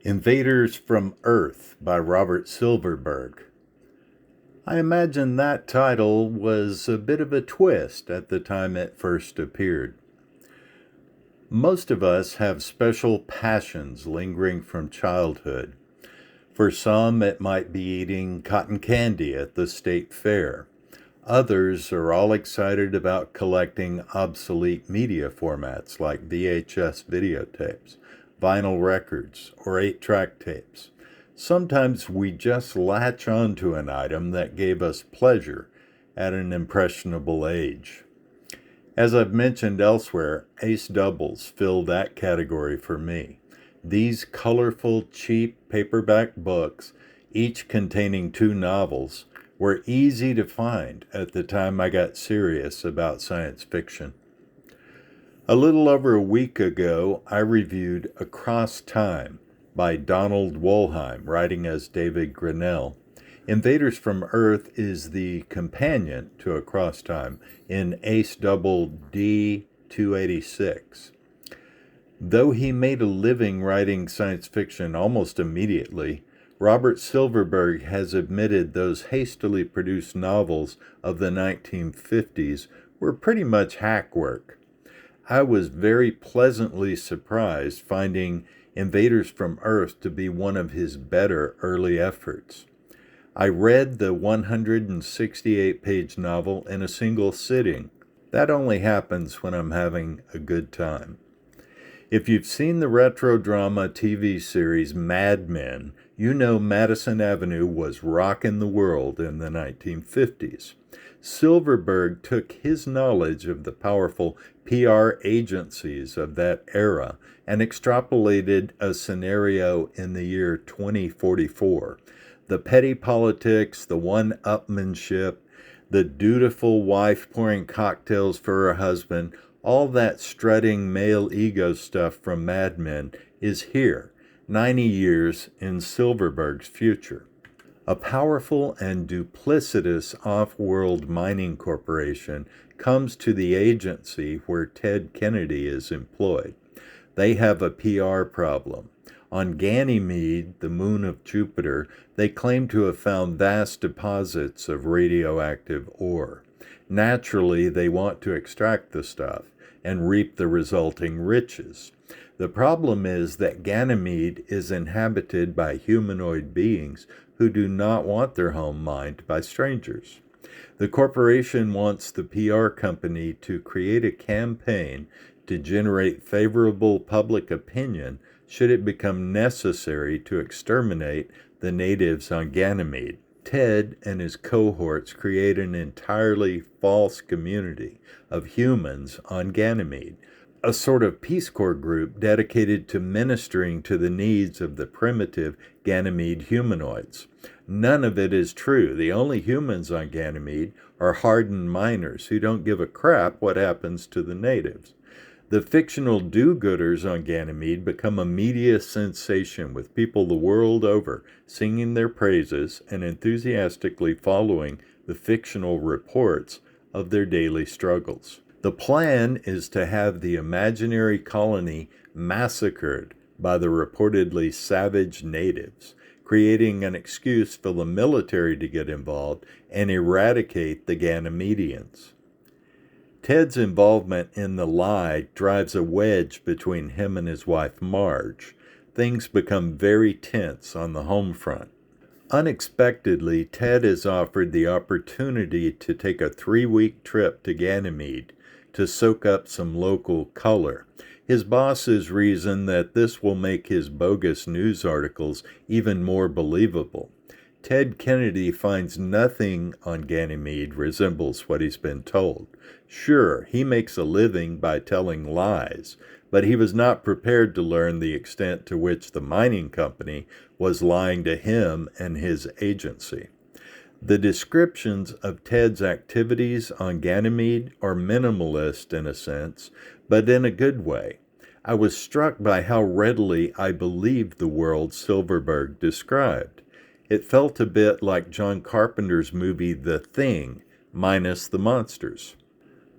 Invaders from Earth by Robert Silverberg. I imagine that title was a bit of a twist at the time it first appeared. Most of us have special passions lingering from childhood. For some, it might be eating cotton candy at the state fair. Others are all excited about collecting obsolete media formats like VHS videotapes, vinyl records, or 8-track tapes. Sometimes we just latch onto an item that gave us pleasure at an impressionable age. As I've mentioned elsewhere, Ace Doubles fill that category for me. These colorful, cheap paperback books, each containing 2 novels, were easy to find at the time I got serious about science fiction. A little over a week ago, I reviewed Across Time by Donald Wollheim, writing as David Grinnell. Invaders from Earth is the companion to Across Time in Ace Double D286. Though he made a living writing science fiction almost immediately, Robert Silverberg has admitted those hastily produced novels of the 1950s were pretty much hack work. I was very pleasantly surprised finding Invaders from Earth to be one of his better early efforts. I read the 168-page novel in a single sitting. That only happens when I'm having a good time. If you've seen the retro drama TV series Mad Men, you know Madison Avenue was rockin' the world in the 1950s. Silverberg took his knowledge of the powerful PR agencies of that era and extrapolated a scenario in the year 2044. The petty politics, the one-upmanship, the dutiful wife pouring cocktails for her husband, all that strutting male ego stuff from Mad Men is here, 90 years in Silverberg's future. A powerful and duplicitous off-world mining corporation comes to the agency where Ted Kennedy is employed. They have a PR problem. On Ganymede, the moon of Jupiter, they claim to have found vast deposits of radioactive ore. Naturally, they want to extract the stuff and reap the resulting riches. The problem is that Ganymede is inhabited by humanoid beings who do not want their home mined by strangers. The corporation wants the PR company to create a campaign to generate favorable public opinion should it become necessary to exterminate the natives on Ganymede. Ted and his cohorts create an entirely false community of humans on Ganymede, a sort of Peace Corps group dedicated to ministering to the needs of the primitive Ganymede humanoids. None of it is true. The only humans on Ganymede are hardened miners who don't give a crap what happens to the natives. The fictional do-gooders on Ganymede become a media sensation, with people the world over singing their praises and enthusiastically following the fictional reports of their daily struggles. The plan is to have the imaginary colony massacred by the reportedly savage natives, creating an excuse for the military to get involved and eradicate the Ganymedians. Ted's involvement in the lie drives a wedge between him and his wife Marge. Things become very tense on the home front. Unexpectedly, Ted is offered the opportunity to take a 3-week trip to Ganymede to soak up some local color. His bosses reason that this will make his bogus news articles even more believable. Ted Kennedy finds nothing on Ganymede resembles what he's been told. Sure, he makes a living by telling lies, but he was not prepared to learn the extent to which the mining company was lying to him and his agency. The descriptions of Ted's activities on Ganymede are minimalist in a sense, but in a good way. I was struck by how readily I believed the world Silverberg described. It felt a bit like John Carpenter's movie The Thing, minus the monsters.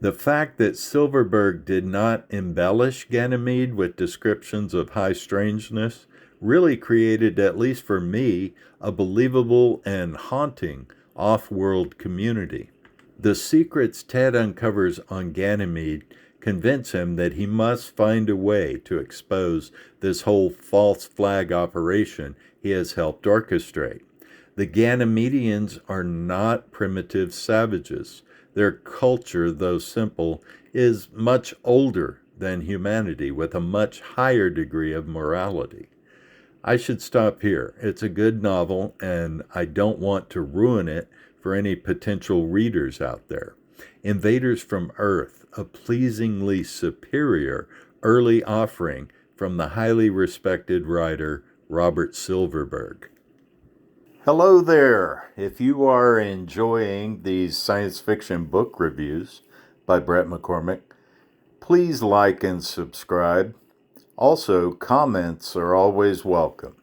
The fact that Silverberg did not embellish Ganymede with descriptions of high strangeness really created, at least for me, a believable and haunting off-world community. The secrets Ted uncovers on Ganymede convince him that he must find a way to expose this whole false flag operation he has helped orchestrate. The Ganymedians are not primitive savages. Their culture, though simple, is much older than humanity, with a much higher degree of morality. I should stop here. It's a good novel, and I don't want to ruin it for any potential readers out there. Invaders from Earth, a pleasingly superior early offering from the highly respected writer Robert Silverberg. Hello there. If you are enjoying these science fiction book reviews by Brett McCormick, please like and subscribe. Also, comments are always welcome.